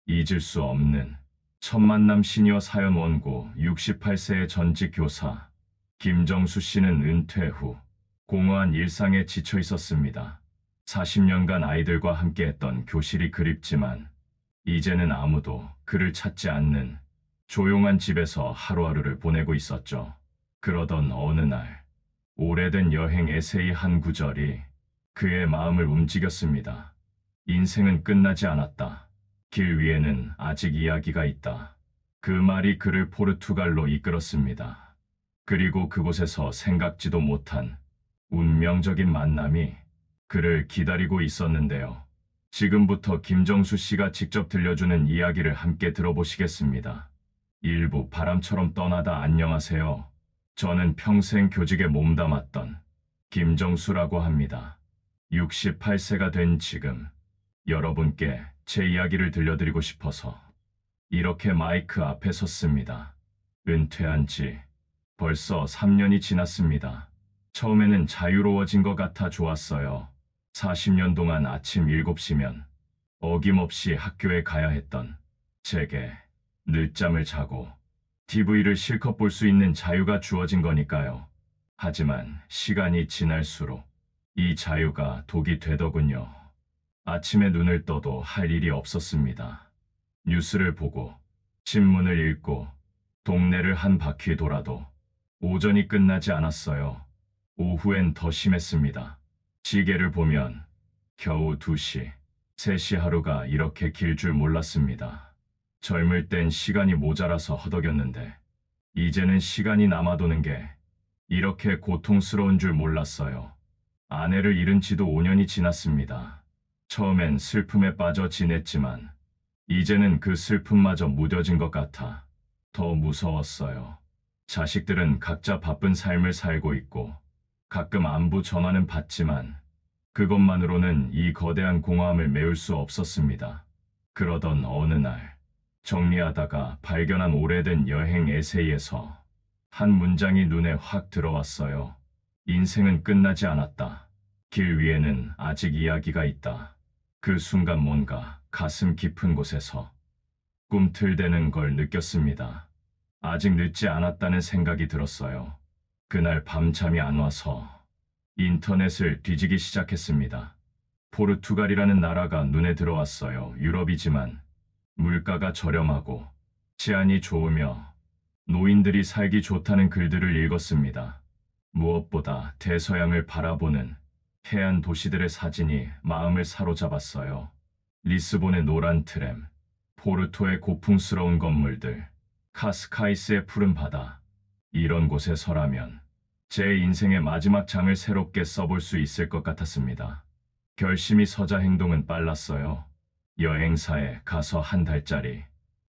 잊을 수 없는 첫 만남 시니어 사연 원고 68세의 전직 교사 김정수 씨는 은퇴 후 공허한 일상에 지쳐 있었습니다. 40년간 아이들과 함께했던 교실이 그립지만 이제는 아무도 그를 찾지 않는 조용한 집에서 하루하루를 보내고 있었죠. 그러던 어느 날 오래된 여행 에세이 한 구절이 그의 마음을 움직였습니다. 인생은 끝나지 않았다. 길 위에는 아직 이야기가 있다. 그 말이 그를 포르투갈로 이끌었습니다. 그리고 그곳에서 생각지도 못한 운명적인 만남이 그를 기다리고 있었는데요. 지금부터 김정수 씨가 직접 들려주는 이야기를 함께 들어보시겠습니다. 일부 바람처럼 떠나다. 안녕하세요. 저는 평생 교직에 몸담았던 김정수라고 합니다. 68세가 된 지금 여러분께 제 이야기를 들려드리고 싶어서 이렇게 마이크 앞에 섰습니다. 은퇴한 지 벌써 3년이 지났습니다. 처음에는 자유로워진 것 같아 좋았어요. 40년 동안 아침 7시면 어김없이 학교에 가야 했던 제게 늦잠을 자고 TV를 실컷 볼 수 있는 자유가 주어진 거니까요. 하지만 시간이 지날수록 이 자유가 독이 되더군요. 아침에 눈을 떠도 할 일이 없었습니다. 뉴스를 보고 신문을 읽고 동네를 한 바퀴 돌아도 오전이 끝나지 않았어요. 오후엔 더 심했습니다. 시계를 보면 겨우 2시, 3시. 하루가 이렇게 길 줄 몰랐습니다. 젊을 땐 시간이 모자라서 허덕였는데 이제는 시간이 남아도는 게 이렇게 고통스러운 줄 몰랐어요. 아내를 잃은 지도 5년이 지났습니다. 처음엔 슬픔에 빠져 지냈지만 이제는 그 슬픔마저 무뎌진 것 같아 더 무서웠어요. 자식들은 각자 바쁜 삶을 살고 있고 가끔 안부 전화는 받지만 그것만으로는 이 거대한 공허함을 메울 수 없었습니다. 그러던 어느 날 정리하다가 발견한 오래된 여행 에세이에서 한 문장이 눈에 확 들어왔어요. 인생은 끝나지 않았다. 길 위에는 아직 이야기가 있다. 그 순간 뭔가 가슴 깊은 곳에서 꿈틀대는 걸 느꼈습니다. 아직 늦지 않았다는 생각이 들었어요. 그날 밤잠이 안 와서 인터넷을 뒤지기 시작했습니다. 포르투갈이라는 나라가 눈에 들어왔어요. 유럽이지만 물가가 저렴하고 치안이 좋으며 노인들이 살기 좋다는 글들을 읽었습니다. 무엇보다 대서양을 바라보는 해안 도시들의 사진이 마음을 사로잡았어요. 리스본의 노란 트램, 포르토의 고풍스러운 건물들, 카스카이스의 푸른 바다. 이런 곳에 서라면 제 인생의 마지막 장을 새롭게 써볼 수 있을 것 같았습니다. 결심이 서자 행동은 빨랐어요. 여행사에 가서 한 달짜리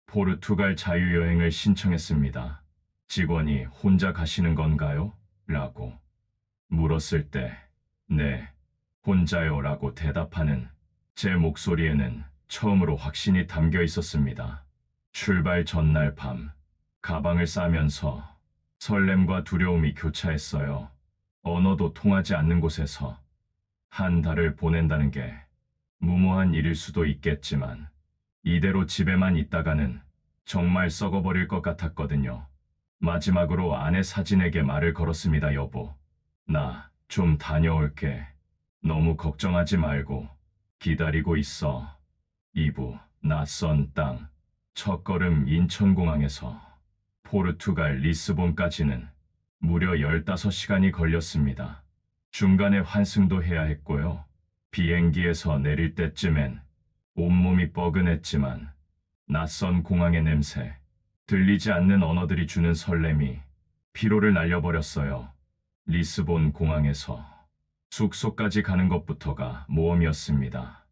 포르투갈 자유여행을 신청했습니다. 직원이 혼자 가시는 건가요? 라고 물었을 때 네, 혼자요 라고 대답하는 제 목소리에는 처음으로 확신이 담겨 있었습니다. 출발 전날 밤 가방을 싸면서 설렘과 두려움이 교차했어요. 언어도 통하지 않는 곳에서 한 달을 보낸다는 게 무모한 일일 수도 있겠지만 이대로 집에만 있다가는 정말 썩어버릴 것 같았거든요. 마지막으로 아내 사진에게 말을 걸었습니다. 여보, 나 좀 다녀올게. 너무 걱정하지 말고 기다리고 있어. 2부 낯선 땅. 첫걸음 인천공항에서 포르투갈 리스본까지는 무려 15시간이 걸렸습니다. 중간에 환승도 해야 했고요. 비행기에서 내릴 때쯤엔 온몸이 뻐근했지만 낯선 공항의 냄새, 들리지 않는 언어들이 주는 설렘이 피로를 날려버렸어요. 리스본 공항에서 숙소까지 가는 것부터가 모험이었습니다.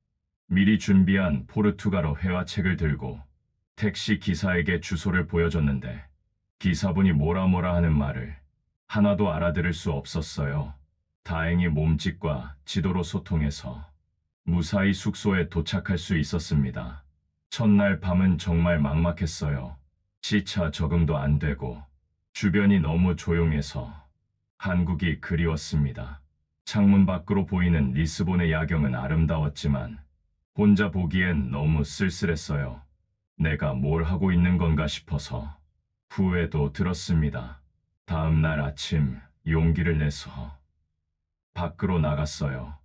미리 준비한 포르투갈어 회화책을 들고 택시 기사에게 주소를 보여줬는데 기사분이 뭐라 하는 말을 하나도 알아들을 수 없었어요. 다행히 몸짓과 지도로 소통해서 무사히 숙소에 도착할 수 있었습니다. 첫날 밤은 정말 막막했어요. 시차 적응도 안 되고 주변이 너무 조용해서 한국이 그리웠습니다. 창문 밖으로 보이는 리스본의 야경은 아름다웠지만 혼자 보기엔 너무 쓸쓸했어요. 내가 뭘 하고 있는 건가 싶어서 후회도 들었습니다. 다음 날 아침 용기를 내서 밖으로 나갔어요.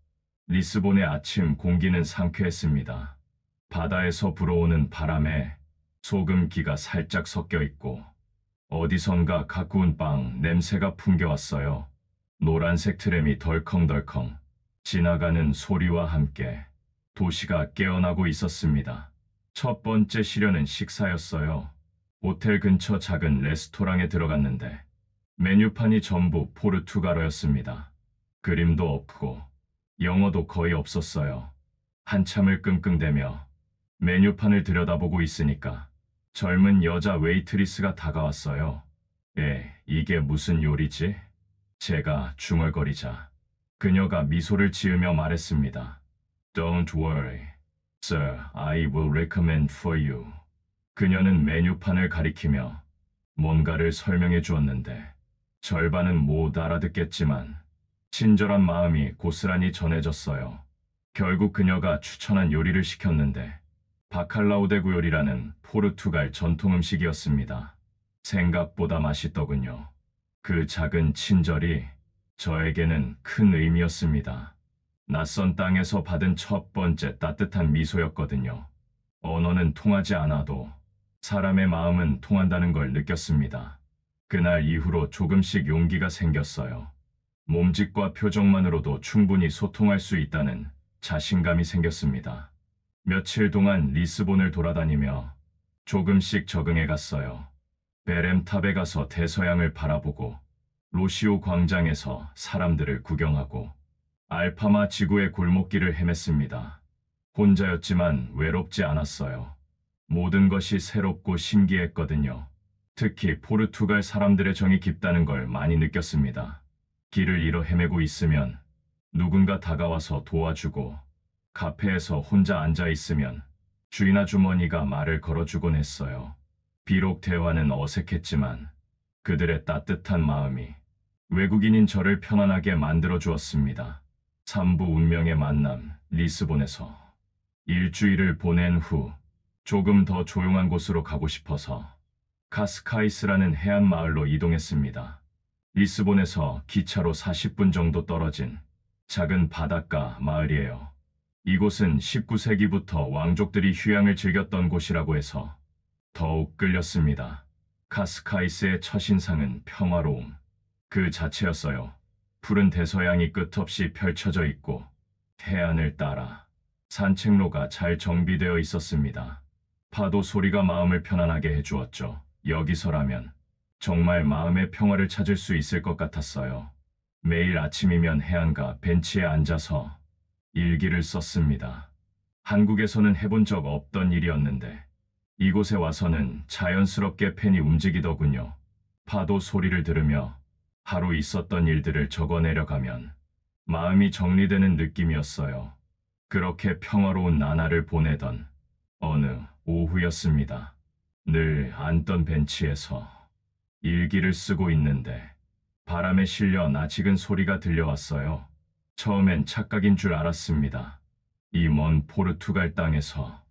리스본의 아침 공기는 상쾌했습니다. 바다에서 불어오는 바람에 소금기가 살짝 섞여 있고 어디선가 가꾸운 빵 냄새가 풍겨왔어요. 노란색 트램이 덜컹덜컹 지나가는 소리와 함께 도시가 깨어나고 있었습니다. 첫 번째 시련은 식사였어요. 호텔 근처 작은 레스토랑에 들어갔는데 메뉴판이 전부 포르투갈어였습니다. 그림도 없고 영어도 거의 없었어요. 한참을 끙끙대며 메뉴판을 들여다보고 있으니까 젊은 여자 웨이트리스가 다가왔어요. 이게 무슨 요리지? 제가 중얼거리자 그녀가 미소를 지으며 말했습니다. Don't worry, sir. I will recommend for you. 그녀는 메뉴판을 가리키며 뭔가를 설명해 주었는데 절반은 못 알아듣겠지만 친절한 마음이 고스란히 전해졌어요. 결국 그녀가 추천한 요리를 시켰는데 바칼라오데구 요리라는 포르투갈 전통 음식이었습니다. 생각보다 맛있더군요. 그 작은 친절이 저에게는 큰 의미였습니다. 낯선 땅에서 받은 첫 번째 따뜻한 미소였거든요. 언어는 통하지 않아도 사람의 마음은 통한다는 걸 느꼈습니다. 그날 이후로 조금씩 용기가 생겼어요. 몸짓과 표정만으로도 충분히 소통할 수 있다는 자신감이 생겼습니다. 며칠 동안 리스본을 돌아다니며 조금씩 적응해 갔어요. 베렘탑에 가서 대서양을 바라보고 로시오 광장에서 사람들을 구경하고 알파마 지구의 골목길을 헤맸습니다. 혼자였지만 외롭지 않았어요. 모든 것이 새롭고 신기했거든요. 특히 포르투갈 사람들의 정이 깊다는 걸 많이 느꼈습니다. 길을 잃어 헤매고 있으면 누군가 다가와서 도와주고 카페에서 혼자 앉아 있으면 주인 아주머니가 말을 걸어주곤 했어요. 비록 대화는 어색했지만 그들의 따뜻한 마음이 외국인인 저를 편안하게 만들어 주었습니다. 3부 운명의 만남, 리스본에서 일주일을 보낸 후 조금 더 조용한 곳으로 가고 싶어서 카스카이스라는 해안 마을로 이동했습니다. 리스본에서 기차로 40분 정도 떨어진 작은 바닷가 마을이에요. 이곳은 19세기부터 왕족들이 휴양을 즐겼던 곳이라고 해서 더욱 끌렸습니다. 카스카이스의 첫인상은 평화로움 그 자체였어요. 푸른 대서양이 끝없이 펼쳐져 있고 해안을 따라 산책로가 잘 정비되어 있었습니다. 파도 소리가 마음을 편안하게 해주었죠. 여기서라면 정말 마음의 평화를 찾을 수 있을 것 같았어요. 매일 아침이면 해안가 벤치에 앉아서 일기를 썼습니다. 한국에서는 해본 적 없던 일이었는데 이곳에 와서는 자연스럽게 펜이 움직이더군요. 파도 소리를 들으며 하루 있었던 일들을 적어내려가면 마음이 정리되는 느낌이었어요. 그렇게 평화로운 나날을 보내던 어느 오후였습니다. 늘 앉던 벤치에서 일기를 쓰고 있는데 바람에 실려 낯익은 소리가 들려왔어요. 처음엔 착각인 줄 알았습니다. 이 먼 포르투갈 땅에서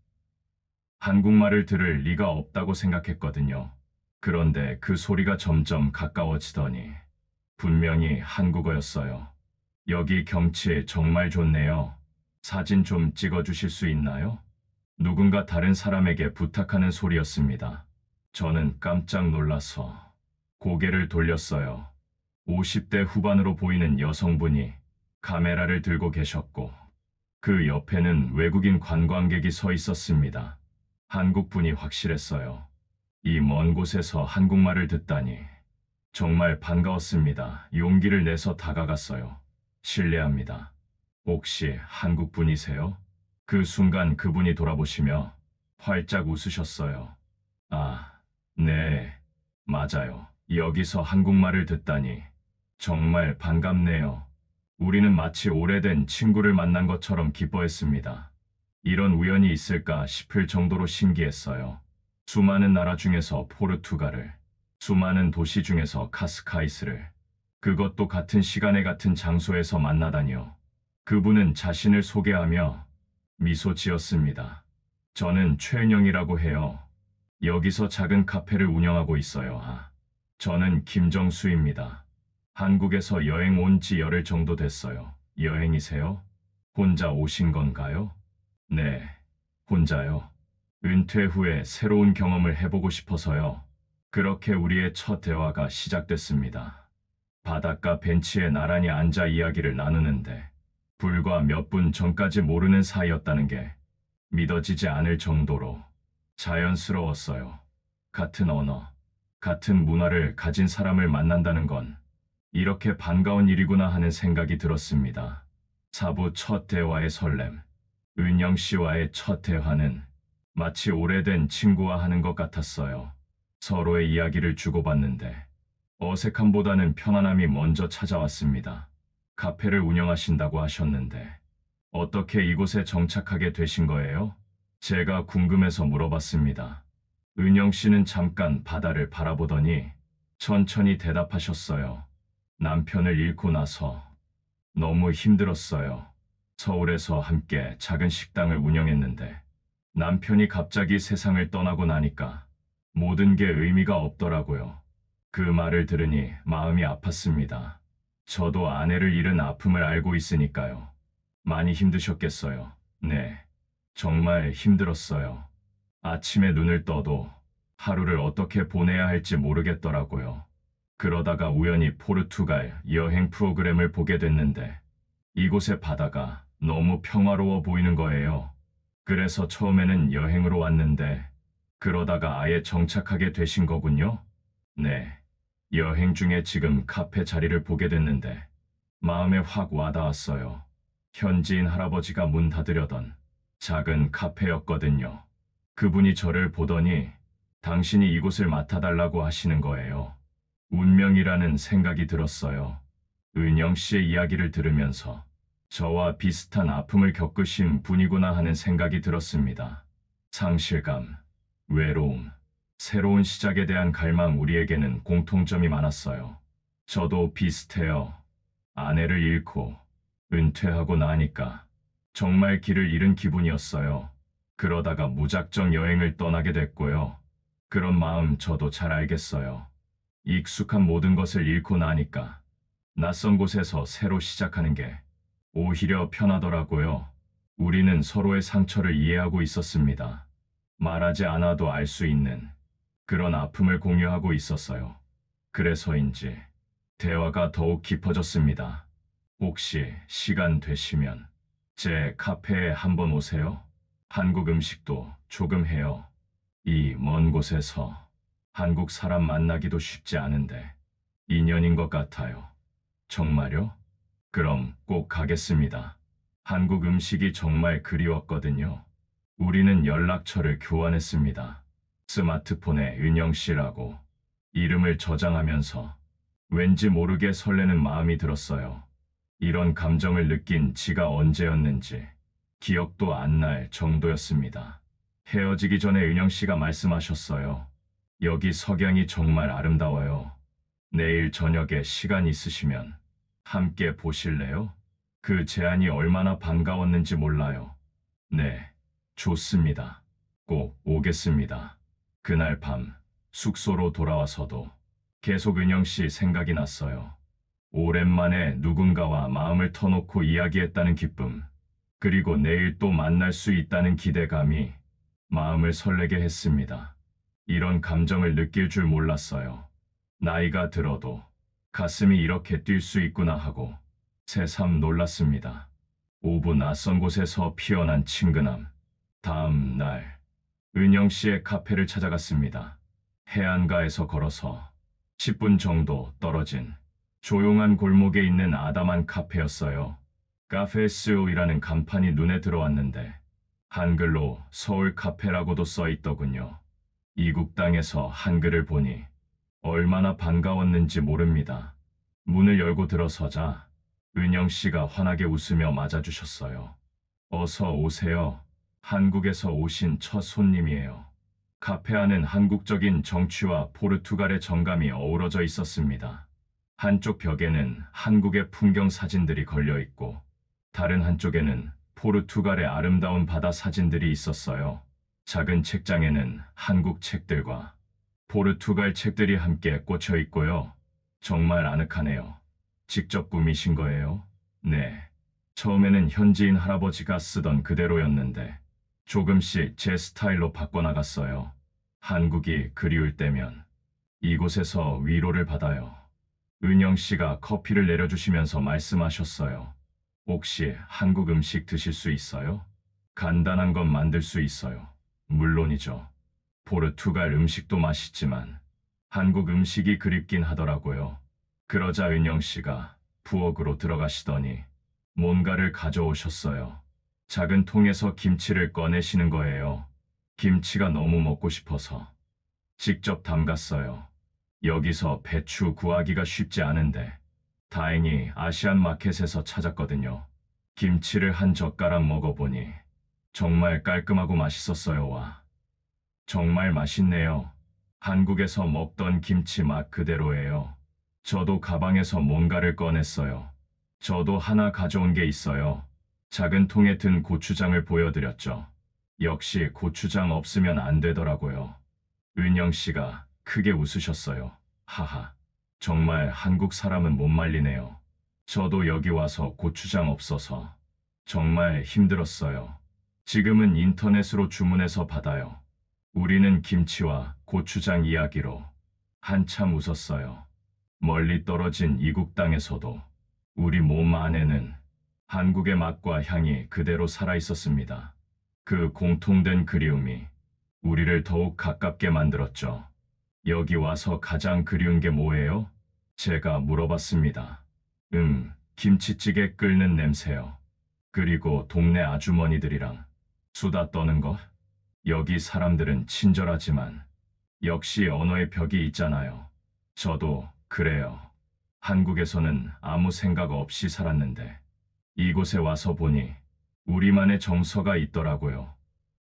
한국말을 들을 리가 없다고 생각했거든요. 그런데 그 소리가 점점 가까워지더니 분명히 한국어였어요. 여기 경치 정말 좋네요. 사진 좀 찍어주실 수 있나요? 누군가 다른 사람에게 부탁하는 소리였습니다. 저는 깜짝 놀라서 고개를 돌렸어요. 50대 후반으로 보이는 여성분이 카메라를 들고 계셨고 그 옆에는 외국인 관광객이 서 있었습니다. 한국분이 확실했어요. 이 먼 곳에서 한국말을 듣다니 정말 반가웠습니다. 용기를 내서 다가갔어요. 실례합니다. 혹시 한국분이세요? 그 순간 그분이 돌아보시며 활짝 웃으셨어요. 아, 네, 맞아요. 여기서 한국말을 듣다니 정말 반갑네요. 우리는 마치 오래된 친구를 만난 것처럼 기뻐했습니다. 이런 우연이 있을까 싶을 정도로 신기했어요. 수많은 나라 중에서 포르투갈을, 수많은 도시 중에서 카스카이스를, 그것도 같은 시간에 같은 장소에서 만나다니요. 그분은 자신을 소개하며 미소 지었습니다. 저는 최은영이라고 해요. 여기서 작은 카페를 운영하고 있어요. 저는 김정수입니다. 한국에서 여행 온 지 열흘 정도 됐어요. 여행이세요? 혼자 오신 건가요? 네, 혼자요. 은퇴 후에 새로운 경험을 해보고 싶어서요. 그렇게 우리의 첫 대화가 시작됐습니다. 바닷가 벤치에 나란히 앉아 이야기를 나누는데 불과 몇 분 전까지 모르는 사이였다는 게 믿어지지 않을 정도로 자연스러웠어요. 같은 언어, 같은 문화를 가진 사람을 만난다는 건 이렇게 반가운 일이구나 하는 생각이 들었습니다. 사부 첫 대화의 설렘, 은영 씨와의 첫 대화는 마치 오래된 친구와 하는 것 같았어요. 서로의 이야기를 주고받는데 어색함보다는 편안함이 먼저 찾아왔습니다. 카페를 운영하신다고 하셨는데 어떻게 이곳에 정착하게 되신 거예요? 제가 궁금해서 물어봤습니다. 은영 씨는 잠깐 바다를 바라보더니 천천히 대답하셨어요. 남편을 잃고 나서 너무 힘들었어요. 서울에서 함께 작은 식당을 운영했는데 남편이 갑자기 세상을 떠나고 나니까 모든 게 의미가 없더라고요. 그 말을 들으니 마음이 아팠습니다. 저도 아내를 잃은 아픔을 알고 있으니까요. 많이 힘드셨겠어요. 네, 정말 힘들었어요. 아침에 눈을 떠도 하루를 어떻게 보내야 할지 모르겠더라고요. 그러다가 우연히 포르투갈 여행 프로그램을 보게 됐는데 이곳의 바다가 너무 평화로워 보이는 거예요. 그래서 처음에는 여행으로 왔는데 그러다가 아예 정착하게 되신 거군요. 네, 여행 중에 지금 카페 자리를 보게 됐는데 마음에 확 와닿았어요. 현지인 할아버지가 문 닫으려던 작은 카페였거든요. 그분이 저를 보더니 당신이 이곳을 맡아달라고 하시는 거예요. 운명이라는 생각이 들었어요. 은영 씨의 이야기를 들으면서 저와 비슷한 아픔을 겪으신 분이구나 하는 생각이 들었습니다. 상실감, 외로움, 새로운 시작에 대한 갈망 우리에게는 공통점이 많았어요. 저도 비슷해요. 아내를 잃고 은퇴하고 나니까 정말 길을 잃은 기분이었어요. 그러다가 무작정 여행을 떠나게 됐고요. 그런 마음 저도 잘 알겠어요. 익숙한 모든 것을 잃고 나니까 낯선 곳에서 새로 시작하는 게 오히려 편하더라고요. 우리는 서로의 상처를 이해하고 있었습니다. 말하지 않아도 알 수 있는 그런 아픔을 공유하고 있었어요. 그래서인지 대화가 더욱 깊어졌습니다. 혹시 시간 되시면 제 카페에 한번 오세요. 한국 음식도 조금 해요. 이 먼 곳에서 한국 사람 만나기도 쉽지 않은데 인연인 것 같아요. 정말요? 그럼 꼭 가겠습니다. 한국 음식이 정말 그리웠거든요. 우리는 연락처를 교환했습니다. 스마트폰에 은영 씨라고 이름을 저장하면서 왠지 모르게 설레는 마음이 들었어요. 이런 감정을 느낀 지가 언제였는지 기억도 안 날 정도였습니다. 헤어지기 전에 은영 씨가 말씀하셨어요. 여기 석양이 정말 아름다워요. 내일 저녁에 시간 있으시면 함께 보실래요? 그 제안이 얼마나 반가웠는지 몰라요. 네, 좋습니다. 꼭 오겠습니다. 그날 밤 숙소로 돌아와서도 계속 은영 씨 생각이 났어요. 오랜만에 누군가와 마음을 터놓고 이야기했다는 기쁨, 그리고 내일 또 만날 수 있다는 기대감이 마음을 설레게 했습니다. 이런 감정을 느낄 줄 몰랐어요. 나이가 들어도 가슴이 이렇게 뛸 수 있구나 하고 새삼 놀랐습니다. 오부 낯선 곳에서 피어난 친근함. 다음 날, 은영 씨의 카페를 찾아갔습니다. 해안가에서 걸어서 10분 정도 떨어진 조용한 골목에 있는 아담한 카페였어요. 카페스오이라는 간판이 눈에 들어왔는데 한글로 서울 카페라고도 써 있더군요. 이국 땅에서 한글을 보니 얼마나 반가웠는지 모릅니다. 문을 열고 들어서자 은영 씨가 환하게 웃으며 맞아주셨어요. 어서 오세요. 한국에서 오신 첫 손님이에요. 카페 안은 한국적인 정취와 포르투갈의 정감이 어우러져 있었습니다. 한쪽 벽에는 한국의 풍경 사진들이 걸려 있고 다른 한쪽에는 포르투갈의 아름다운 바다 사진들이 있었어요. 작은 책장에는 한국 책들과 포르투갈 책들이 함께 꽂혀 있고요. 정말 아늑하네요. 직접 꾸미신 거예요? 네. 처음에는 현지인 할아버지가 쓰던 그대로였는데 조금씩 제 스타일로 바꿔나갔어요. 한국이 그리울 때면 이곳에서 위로를 받아요. 은영 씨가 커피를 내려주시면서 말씀하셨어요. 혹시 한국 음식 드실 수 있어요? 간단한 건 만들 수 있어요. 물론이죠. 포르투갈 음식도 맛있지만 한국 음식이 그립긴 하더라고요. 그러자 은영 씨가 부엌으로 들어가시더니 뭔가를 가져오셨어요. 작은 통에서 김치를 꺼내시는 거예요. 김치가 너무 먹고 싶어서 직접 담갔어요. 여기서 배추 구하기가 쉽지 않은데 다행히 아시안 마켓에서 찾았거든요. 김치를 한 젓가락 먹어보니 정말 깔끔하고 맛있었어요. 와, 정말 맛있네요. 한국에서 먹던 김치 맛 그대로예요. 저도 가방에서 뭔가를 꺼냈어요. 저도 하나 가져온 게 있어요. 작은 통에 든 고추장을 보여드렸죠. 역시 고추장 없으면 안 되더라고요. 은영 씨가 크게 웃으셨어요. 하하. 정말 한국 사람은 못 말리네요. 저도 여기 와서 고추장 없어서 정말 힘들었어요. 지금은 인터넷으로 주문해서 받아요. 우리는 김치와 고추장 이야기로 한참 웃었어요. 멀리 떨어진 이국 땅에서도 우리 몸 안에는 한국의 맛과 향이 그대로 살아 있었습니다. 그 공통된 그리움이 우리를 더욱 가깝게 만들었죠. 여기 와서 가장 그리운 게 뭐예요? 제가 물어봤습니다. 김치찌개 끓는 냄새요. 그리고 동네 아주머니들이랑 수다 떠는 것? 여기 사람들은 친절하지만 역시 언어의 벽이 있잖아요. 저도 그래요. 한국에서는 아무 생각 없이 살았는데 이곳에 와서 보니 우리만의 정서가 있더라고요.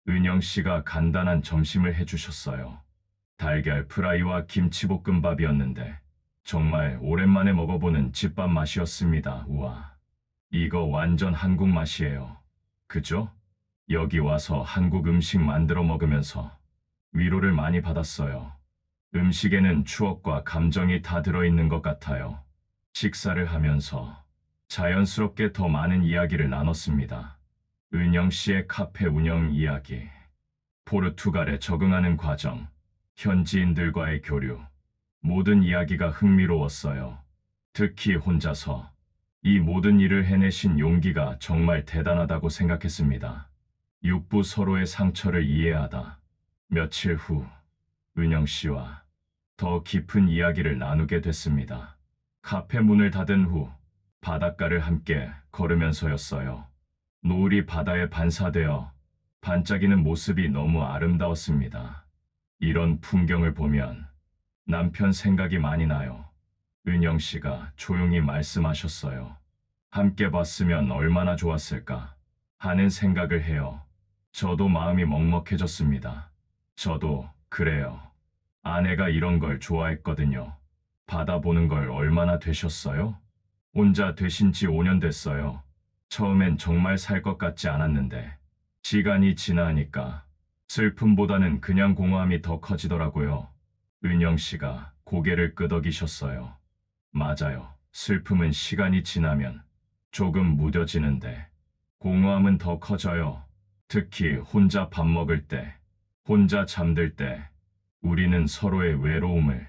은영 씨가 간단한 점심을 해주셨어요. 달걀 프라이와 김치볶음밥이었는데 정말 오랜만에 먹어보는 집밥 맛이었습니다. 우와, 이거 완전 한국 맛이에요. 그죠? 여기 와서 한국 음식 만들어 먹으면서 위로를 많이 받았어요. 음식에는 추억과 감정이 다 들어있는 것 같아요. 식사를 하면서 자연스럽게 더 많은 이야기를 나눴습니다. 은영 씨의 카페 운영 이야기, 포르투갈에 적응하는 과정, 현지인들과의 교류, 모든 이야기가 흥미로웠어요. 특히 혼자서 이 모든 일을 해내신 용기가 정말 대단하다고 생각했습니다. 육부 서로의 상처를 이해하다. 며칠 후 은영 씨와 더 깊은 이야기를 나누게 됐습니다. 카페 문을 닫은 후 바닷가를 함께 걸으면서였어요. 노을이 바다에 반사되어 반짝이는 모습이 너무 아름다웠습니다. 이런 풍경을 보면 남편 생각이 많이 나요. 은영 씨가 조용히 말씀하셨어요. 함께 봤으면 얼마나 좋았을까 하는 생각을 해요. 저도 마음이 먹먹해졌습니다. 저도 그래요. 아내가 이런 걸 좋아했거든요. 바다 보는 걸 얼마나 되셨어요? 혼자 되신 지 5년 됐어요. 처음엔 정말 살 것 같지 않았는데 시간이 지나니까 슬픔보다는 그냥 공허함이 더 커지더라고요. 은영 씨가 고개를 끄덕이셨어요. 맞아요. 슬픔은 시간이 지나면 조금 무뎌지는데 공허함은 더 커져요. 특히 혼자 밥 먹을 때, 혼자 잠들 때 우리는 서로의 외로움을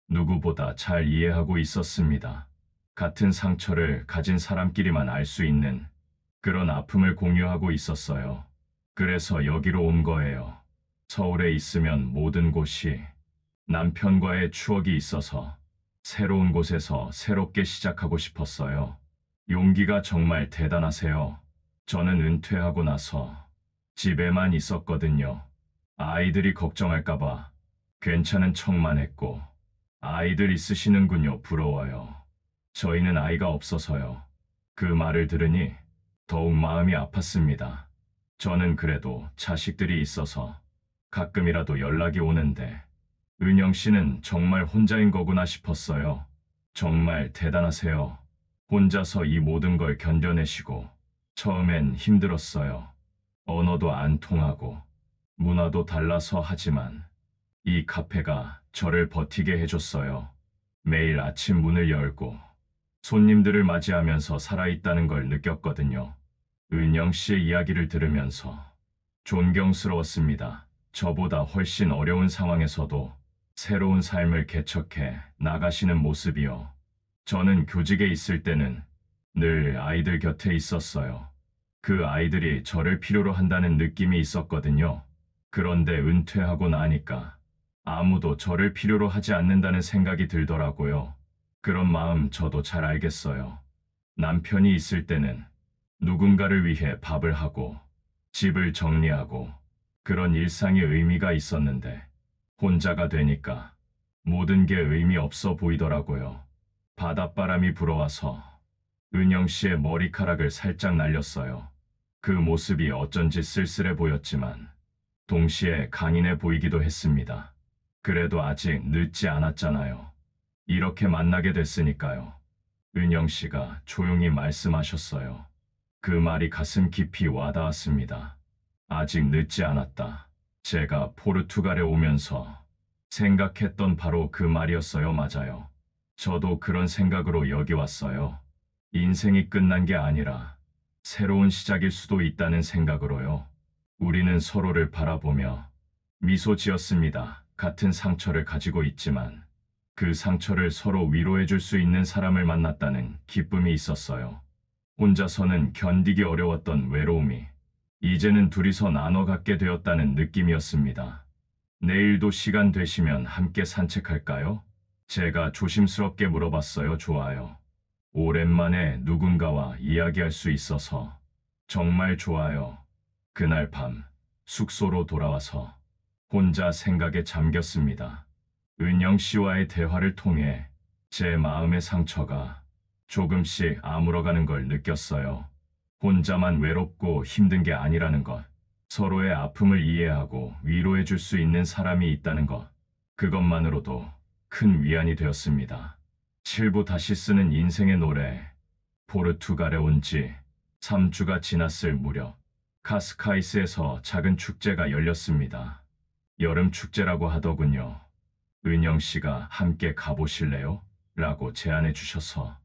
누구보다 잘 이해하고 있었습니다. 같은 상처를 가진 사람끼리만 알 수 있는 그런 아픔을 공유하고 있었어요. 그래서 여기로 온 거예요. 서울에 있으면 모든 곳이 남편과의 추억이 있어서 새로운 곳에서 새롭게 시작하고 싶었어요. 용기가 정말 대단하세요. 저는 은퇴하고 나서 집에만 있었거든요. 아이들이 걱정할까봐 괜찮은 척만 했고, 아이들 있으시는군요. 부러워요. 저희는 아이가 없어서요. 그 말을 들으니 더욱 마음이 아팠습니다. 저는 그래도 자식들이 있어서 가끔이라도 연락이 오는데 은영 씨는 정말 혼자인 거구나 싶었어요. 정말 대단하세요. 혼자서 이 모든 걸 견뎌내시고 처음엔 힘들었어요. 언어도 안 통하고 문화도 달라서 하지만 이 카페가 저를 버티게 해줬어요. 매일 아침 문을 열고 손님들을 맞이하면서 살아있다는 걸 느꼈거든요. 은영 씨의 이야기를 들으면서 존경스러웠습니다. 저보다 훨씬 어려운 상황에서도 새로운 삶을 개척해 나가시는 모습이요. 저는 교직에 있을 때는 늘 아이들 곁에 있었어요. 그 아이들이 저를 필요로 한다는 느낌이 있었거든요. 그런데 은퇴하고 나니까 아무도 저를 필요로 하지 않는다는 생각이 들더라고요. 그런 마음 저도 잘 알겠어요. 남편이 있을 때는 누군가를 위해 밥을 하고 집을 정리하고 그런 일상이 의미가 있었는데 혼자가 되니까 모든 게 의미 없어 보이더라고요. 바닷바람이 불어와서 은영 씨의 머리카락을 살짝 날렸어요. 그 모습이 어쩐지 쓸쓸해 보였지만 동시에 강인해 보이기도 했습니다. 그래도 아직 늦지 않았잖아요. 이렇게 만나게 됐으니까요. 은영 씨가 조용히 말씀하셨어요. 그 말이 가슴 깊이 와닿았습니다. 아직 늦지 않았다. 제가 포르투갈에 오면서 생각했던 바로 그 말이었어요. 맞아요. 저도 그런 생각으로 여기 왔어요. 인생이 끝난 게 아니라 새로운 시작일 수도 있다는 생각으로요. 우리는 서로를 바라보며 미소 지었습니다. 같은 상처를 가지고 있지만 그 상처를 서로 위로해 줄 수 있는 사람을 만났다는 기쁨이 있었어요. 혼자서는 견디기 어려웠던 외로움이 이제는 둘이서 나눠 갖게 되었다는 느낌이었습니다. 내일도 시간 되시면 함께 산책할까요? 제가 조심스럽게 물어봤어요. 좋아요. 오랜만에 누군가와 이야기할 수 있어서 정말 좋아요. 그날 밤 숙소로 돌아와서 혼자 생각에 잠겼습니다. 은영 씨와의 대화를 통해 제 마음의 상처가 조금씩 아물어가는 걸 느꼈어요. 혼자만 외롭고 힘든 게 아니라는 것, 서로의 아픔을 이해하고 위로해 줄 수 있는 사람이 있다는 것, 그것만으로도 큰 위안이 되었습니다. 7부 다시 쓰는 인생의 노래, 포르투갈에 온 지 3주가 지났을 무렵 카스카이스에서 작은 축제가 열렸습니다. 여름 축제라고 하더군요. 은영 씨가 함께 가보실래요? 라고 제안해 주셔서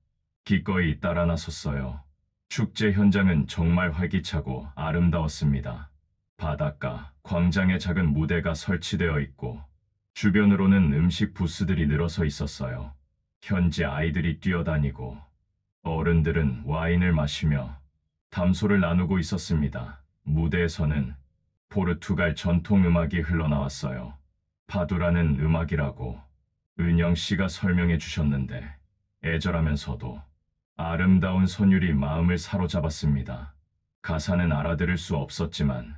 기꺼이 따라 나섰어요. 축제 현장은 정말 활기차고 아름다웠습니다. 바닷가, 광장에 작은 무대가 설치되어 있고 주변으로는 음식 부스들이 늘어서 있었어요. 현지 아이들이 뛰어다니고 어른들은 와인을 마시며 담소를 나누고 있었습니다. 무대에서는 포르투갈 전통 음악이 흘러나왔어요. 파두라는 음악이라고 은영 씨가 설명해 주셨는데 애절하면서도 아름다운 선율이 마음을 사로잡았습니다. 가사는 알아들을 수 없었지만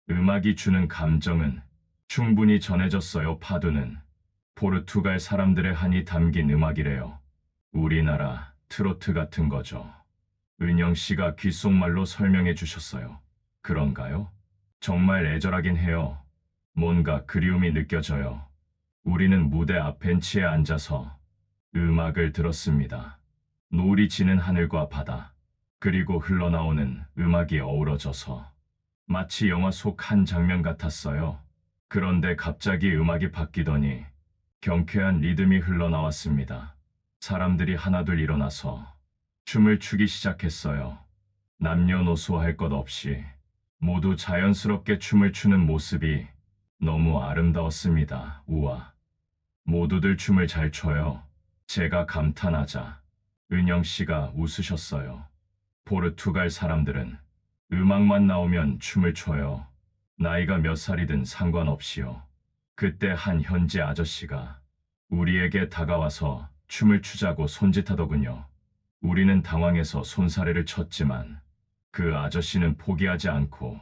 음악이 주는 감정은 충분히 전해졌어요. 파두는 포르투갈 사람들의 한이 담긴 음악이래요. 우리나라 트로트 같은 거죠. 은영 씨가 귓속말로 설명해 주셨어요. 그런가요? 정말 애절하긴 해요. 뭔가 그리움이 느껴져요. 우리는 무대 앞 벤치에 앉아서 음악을 들었습니다. 노을이 지는 하늘과 바다, 그리고 흘러나오는 음악이 어우러져서 마치 영화 속 한 장면 같았어요. 그런데 갑자기 음악이 바뀌더니 경쾌한 리듬이 흘러나왔습니다. 사람들이 하나둘 일어나서 춤을 추기 시작했어요. 남녀노소 할 것 없이 모두 자연스럽게 춤을 추는 모습이 너무 아름다웠습니다. 우와, 모두들 춤을 잘 춰요. 제가 감탄하자 은영 씨가 웃으셨어요. 포르투갈 사람들은 음악만 나오면 춤을 춰요. 나이가 몇 살이든 상관없이요. 그때 한 현지 아저씨가 우리에게 다가와서 춤을 추자고 손짓하더군요. 우리는 당황해서 손사래를 쳤지만 그 아저씨는 포기하지 않고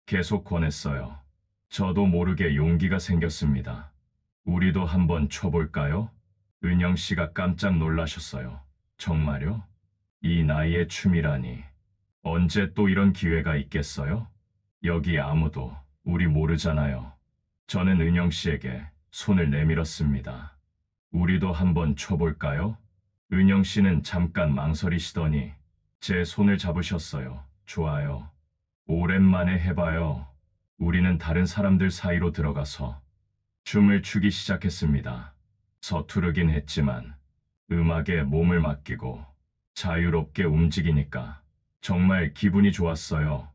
계속 권했어요. 저도 모르게 용기가 생겼습니다. 우리도 한번 춰볼까요? 은영 씨가 깜짝 놀라셨어요. 정말요? 이 나이에 춤이라니. 언제 또 이런 기회가 있겠어요? 여기 아무도 우리 모르잖아요. 저는 은영 씨에게 손을 내밀었습니다. 우리도 한번 춰볼까요? 은영 씨는 잠깐 망설이시더니 제 손을 잡으셨어요. 좋아요. 오랜만에 해봐요. 우리는 다른 사람들 사이로 들어가서 춤을 추기 시작했습니다. 서투르긴 했지만 음악에 몸을 맡기고 자유롭게 움직이니까 정말 기분이 좋았어요.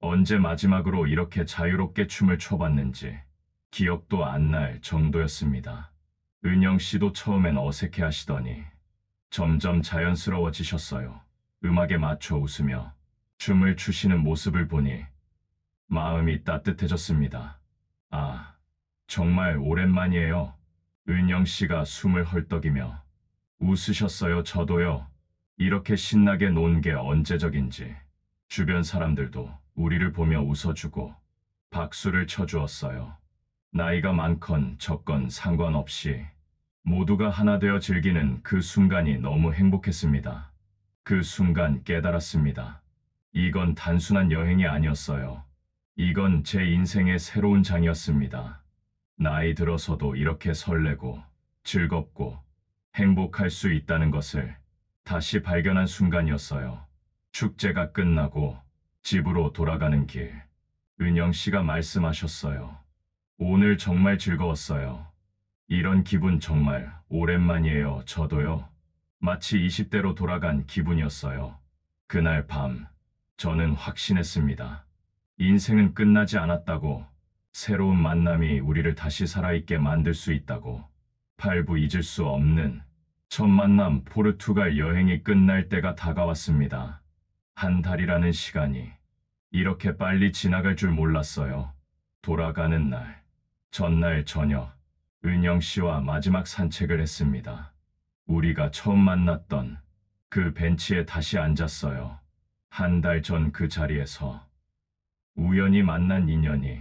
언제 마지막으로 이렇게 자유롭게 춤을 춰봤는지 기억도 안 날 정도였습니다. 은영 씨도 처음엔 어색해 하시더니 점점 자연스러워지셨어요. 음악에 맞춰 웃으며 춤을 추시는 모습을 보니 마음이 따뜻해졌습니다. 아, 정말 오랜만이에요. 은영 씨가 숨을 헐떡이며 웃으셨어요. 저도요. 이렇게 신나게 논 게 언제적인지. 주변 사람들도 우리를 보며 웃어주고 박수를 쳐주었어요. 나이가 많건 적건 상관없이 모두가 하나 되어 즐기는 그 순간이 너무 행복했습니다. 그 순간 깨달았습니다. 이건 단순한 여행이 아니었어요. 이건 제 인생의 새로운 장이었습니다. 나이 들어서도 이렇게 설레고 즐겁고 행복할 수 있다는 것을 다시 발견한 순간이었어요. 축제가 끝나고 집으로 돌아가는 길, 은영 씨가 말씀하셨어요. 오늘 정말 즐거웠어요. 이런 기분 정말 오랜만이에요. 저도요. 마치 20대로 돌아간 기분이었어요. 그날 밤, 저는 확신했습니다. 인생은 끝나지 않았다고, 새로운 만남이 우리를 다시 살아있게 만들 수 있다고, 팔부 잊을 수 없는 첫 만남 포르투갈 여행이 끝날 때가 다가왔습니다. 한 달이라는 시간이 이렇게 빨리 지나갈 줄 몰랐어요. 돌아가는 날, 전날 저녁, 은영 씨와 마지막 산책을 했습니다. 우리가 처음 만났던 그 벤치에 다시 앉았어요. 한 달 전 그 자리에서 우연히 만난 인연이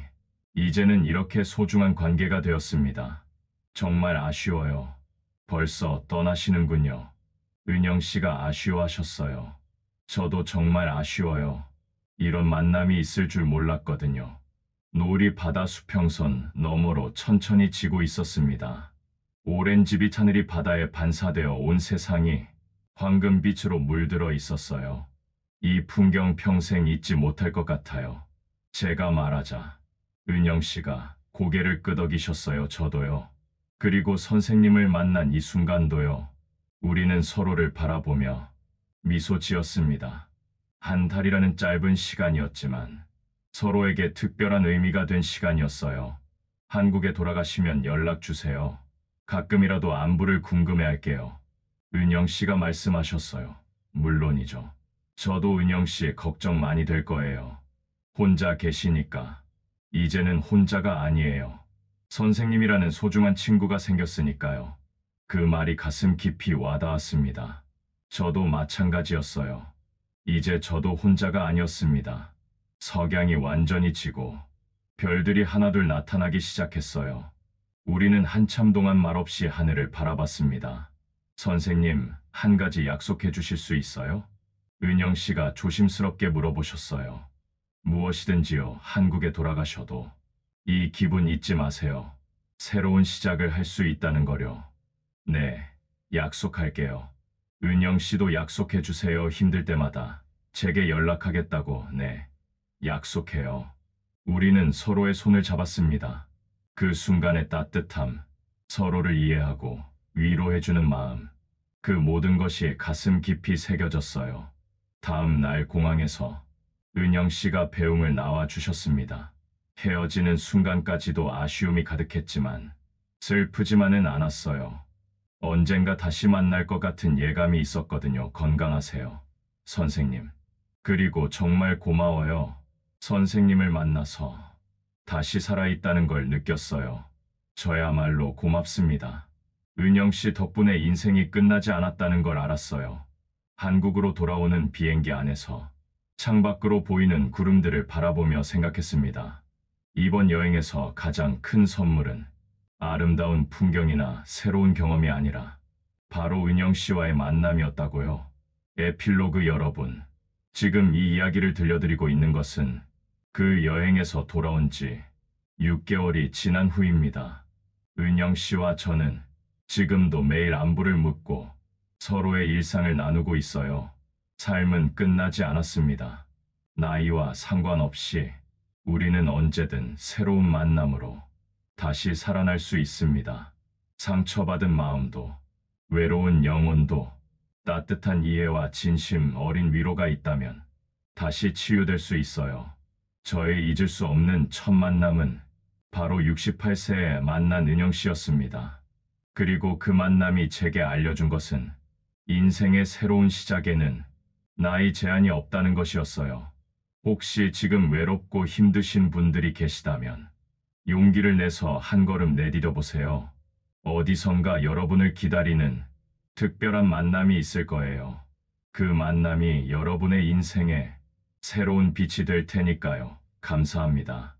이제는 이렇게 소중한 관계가 되었습니다. 정말 아쉬워요. 벌써 떠나시는군요. 은영 씨가 아쉬워하셨어요. 저도 정말 아쉬워요. 이런 만남이 있을 줄 몰랐거든요. 노을이 바다 수평선 너머로 천천히 지고 있었습니다. 오렌지빛 하늘이 바다에 반사되어 온 세상이 황금빛으로 물들어 있었어요. 이 풍경 평생 잊지 못할 것 같아요. 제가 말하자 은영 씨가 고개를 끄덕이셨어요. 저도요. 그리고 선생님을 만난 이 순간도요. 우리는 서로를 바라보며 미소 지었습니다. 한 달이라는 짧은 시간이었지만 서로에게 특별한 의미가 된 시간이었어요. 한국에 돌아가시면 연락 주세요. 가끔이라도 안부를 궁금해할게요. 은영 씨가 말씀하셨어요. 물론이죠. 저도 은영 씨 걱정 많이 될 거예요. 혼자 계시니까. 이제는 혼자가 아니에요. 선생님이라는 소중한 친구가 생겼으니까요. 그 말이 가슴 깊이 와닿았습니다. 저도 마찬가지였어요. 이제 저도 혼자가 아니었습니다. 석양이 완전히 지고 별들이 하나둘 나타나기 시작했어요. 우리는 한참 동안 말없이 하늘을 바라봤습니다. 선생님, 한 가지 약속해 주실 수 있어요? 은영 씨가 조심스럽게 물어보셨어요. 무엇이든지요. 한국에 돌아가셔도 이 기분 잊지 마세요. 새로운 시작을 할 수 있다는 거요. 네, 약속할게요. 은영 씨도 약속해 주세요. 힘들 때마다 제게 연락하겠다고. 네, 약속해요. 우리는 서로의 손을 잡았습니다. 그 순간의 따뜻함, 서로를 이해하고 위로해주는 마음, 그 모든 것이 가슴 깊이 새겨졌어요. 다음 날 공항에서 은영 씨가 배웅을 나와 주셨습니다. 헤어지는 순간까지도 아쉬움이 가득했지만 슬프지만은 않았어요. 언젠가 다시 만날 것 같은 예감이 있었거든요. 건강하세요, 선생님. 그리고 정말 고마워요. 선생님을 만나서 다시 살아있다는 걸 느꼈어요. 저야말로 고맙습니다. 은영 씨 덕분에 인생이 끝나지 않았다는 걸 알았어요. 한국으로 돌아오는 비행기 안에서 창밖으로 보이는 구름들을 바라보며 생각했습니다. 이번 여행에서 가장 큰 선물은 아름다운 풍경이나 새로운 경험이 아니라 바로 은영 씨와의 만남이었다고요. 에필로그 여러분, 지금 이 이야기를 들려드리고 있는 것은 그 여행에서 돌아온 지 6개월이 지난 후입니다. 은영 씨와 저는 지금도 매일 안부를 묻고 서로의 일상을 나누고 있어요. 삶은 끝나지 않았습니다. 나이와 상관없이 우리는 언제든 새로운 만남으로 다시 살아날 수 있습니다. 상처받은 마음도, 외로운 영혼도 따뜻한 이해와 진심 어린 위로가 있다면 다시 치유될 수 있어요. 저의 잊을 수 없는 첫 만남은 바로 68세에 만난 은영 씨였습니다. 그리고 그 만남이 제게 알려준 것은 인생의 새로운 시작에는 나이 제한이 없다는 것이었어요. 혹시 지금 외롭고 힘드신 분들이 계시다면 용기를 내서 한 걸음 내디뎌 보세요. 어디선가 여러분을 기다리는 특별한 만남이 있을 거예요. 그 만남이 여러분의 인생에 새로운 빛이 될 테니까요. 감사합니다.